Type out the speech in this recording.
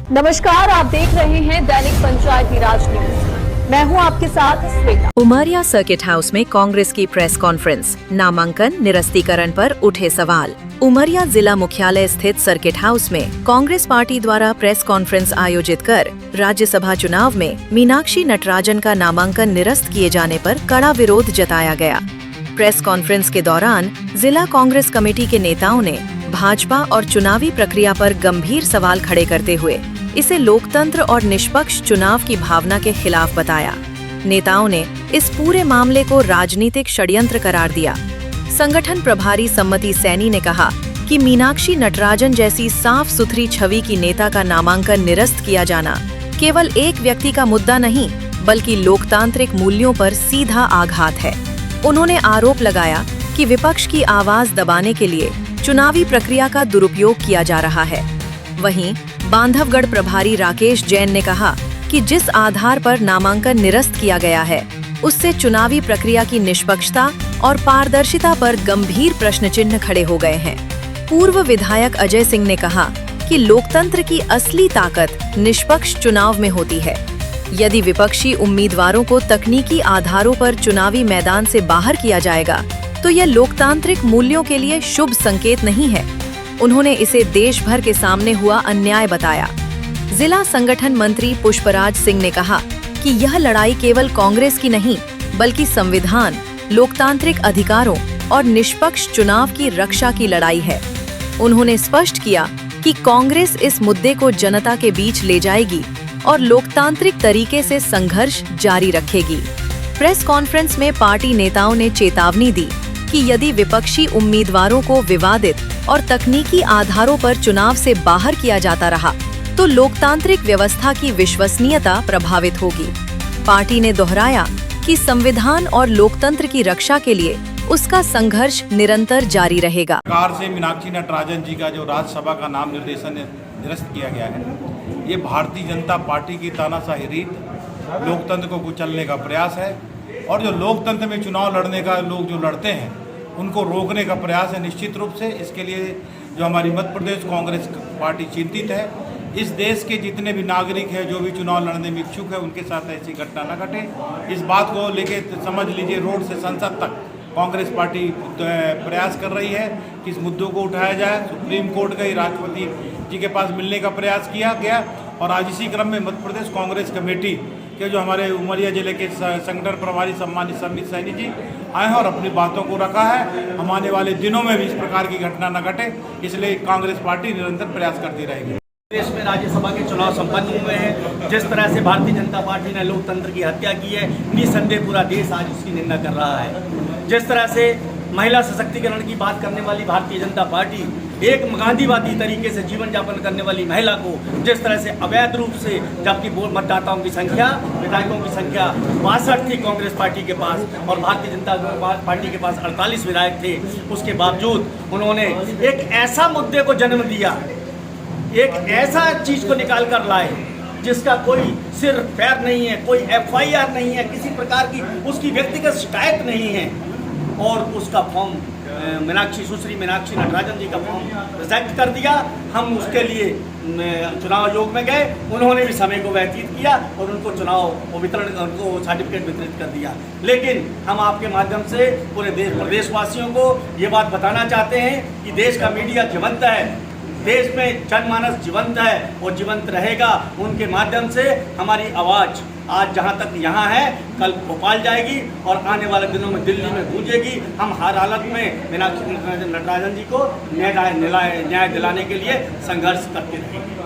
नमस्कार, आप देख रहे हैं दैनिक पंचायती राज न्यूज। मैं हूं आपके साथ श्वेता। उमरिया सर्किट हाउस में कांग्रेस की प्रेस कॉन्फ्रेंस, नामांकन निरस्तीकरण पर उठे सवाल। उमरिया जिला मुख्यालय स्थित सर्किट हाउस में कांग्रेस पार्टी द्वारा प्रेस कॉन्फ्रेंस आयोजित कर राज्यसभा चुनाव में मीनाक्षी नटराजन का नामांकन निरस्त किए जाने पर कड़ा विरोध जताया गया। प्रेस कॉन्फ्रेंस के दौरान जिला कांग्रेस कमेटी के नेताओं ने भाजपा और चुनावी प्रक्रिया पर गंभीर सवाल खड़े करते हुए इसे लोकतंत्र और निष्पक्ष चुनाव की भावना के खिलाफ बताया। नेताओं ने इस पूरे मामले को राजनीतिक षड्यंत्र करार दिया। संगठन प्रभारी सम्मति सैनी ने कहा कि मीनाक्षी नटराजन जैसी साफ सुथरी छवि की नेता का नामांकन निरस्त किया जाना केवल एक व्यक्ति का मुद्दा नहीं, बल्कि लोकतांत्रिक मूल्यों पर सीधा आघात है। उन्होंने आरोप लगाया कि विपक्ष की आवाज दबाने के लिए चुनावी प्रक्रिया का दुरुपयोग किया जा रहा है। वहीं बांधवगढ़ प्रभारी राकेश जैन ने कहा कि जिस आधार पर नामांकन निरस्त किया गया है, उससे चुनावी प्रक्रिया की निष्पक्षता और पारदर्शिता पर गंभीर प्रश्न चिन्ह खड़े हो गए हैं। पूर्व विधायक अजय सिंह ने कहा कि लोकतंत्र की असली ताकत निष्पक्ष चुनाव में होती है। यदि विपक्षी उम्मीदवारों को तकनीकी आधारों पर चुनावी मैदान से बाहर किया जाएगा, तो यह लोकतांत्रिक मूल्यों के लिए शुभ संकेत नहीं है। उन्होंने इसे देश भर के सामने हुआ अन्याय बताया। जिला संगठन मंत्री पुष्पराज सिंह ने कहा कि यह लड़ाई केवल कांग्रेस की नहीं, बल्कि संविधान, लोकतांत्रिक अधिकारों और निष्पक्ष चुनाव की रक्षा की लड़ाई है। उन्होंने स्पष्ट किया कि कांग्रेस इस मुद्दे को जनता के बीच ले जाएगी और लोकतांत्रिक तरीके से संघर्ष जारी रखेगी। प्रेस कॉन्फ्रेंस में पार्टी नेताओं ने चेतावनी दी कि यदि विपक्षी उम्मीदवारों को विवादित और तकनीकी आधारों पर चुनाव से बाहर किया जाता रहा, तो लोकतांत्रिक व्यवस्था की विश्वसनीयता प्रभावित होगी। पार्टी ने दोहराया कि संविधान और लोकतंत्र की रक्षा के लिए उसका संघर्ष निरंतर जारी रहेगा। सरकार से मीनाक्षी नटराजन जी का जो राज्यसभा का नाम निर्देशन निरस्त किया गया है, ये भारतीय जनता पार्टी की तानाशाही रीत लोकतंत्र को कुचलने का प्रयास है और जो लोकतंत्र में चुनाव लड़ने का लोग जो लड़ते हैं, उनको रोकने का प्रयास है। निश्चित रूप से इसके लिए जो हमारी मध्य प्रदेश कांग्रेस पार्टी चिंतित है। इस देश के जितने भी नागरिक हैं, जो भी चुनाव लड़ने में इच्छुक है, उनके साथ ऐसी घटना न घटे। इस बात को लेके समझ लीजिए, रोड से संसद तक कांग्रेस पार्टी प्रयास कर रही है कि इस मुद्दों को उठाया जाए। सुप्रीम कोर्ट गई, राष्ट्रपति जी के पास मिलने का प्रयास किया गया और आज इसी क्रम में मध्य प्रदेश कांग्रेस कमेटी के जो हमारे उमरिया जिले के संगठन प्रभारी सम्मानित सम्मित सैनी जी आए हैं और अपनी बातों को रखा है। हम आने वाले दिनों में भी इस प्रकार की घटना न घटे, इसलिए कांग्रेस पार्टी निरंतर प्रयास करती रहेगी। देश में राज्यसभा के चुनाव संपन्न हुए हैं। जिस तरह से भारतीय जनता पार्टी ने लोकतंत्र की हत्या की है, निसंदेह पूरा देश आज उसकी निंदा कर रहा है। जिस तरह से महिला सशक्तिकरण की बात करने वाली भारतीय जनता पार्टी एक गांधीवादी तरीके से जीवन यापन करने वाली महिला को जिस तरह से अवैध रूप से, जबकि मतदाताओं की संख्या, विधायकों की संख्या 62 थी कांग्रेस पार्टी के पास और भारतीय जनता पार्टी के पास 48 विधायक थे, उसके बावजूद उन्होंने एक ऐसा मुद्दे को जन्म दिया, एक ऐसा चीज को निकाल कर लाए जिसका कोई सिर पैर नहीं है, कोई FIR नहीं है, किसी प्रकार की उसकी व्यक्तिगत शिकायत नहीं है और उसका फॉर्म सुश्री मीनाक्षी नटराजन जी का फॉर्म रिजेक्ट कर दिया। हम उसके लिए चुनाव आयोग में गए, उन्होंने भी समय को व्यतीत किया और उनको उनको सर्टिफिकेट वितरित कर दिया। लेकिन हम आपके माध्यम से पूरे प्रदेशवासियों को ये बात बताना चाहते हैं कि देश का मीडिया जीवंत है, देश में जनमानस जीवंत है और जीवंत रहेगा। उनके माध्यम से हमारी आवाज़ आज जहां तक यहाँ है, कल भोपाल जाएगी और आने वाले दिनों में दिल्ली में गूंजेगी। हम हर हालत में मीनाक्षी नटराजन जी को न्याय दिलाने के लिए संघर्ष करते रहेंगे।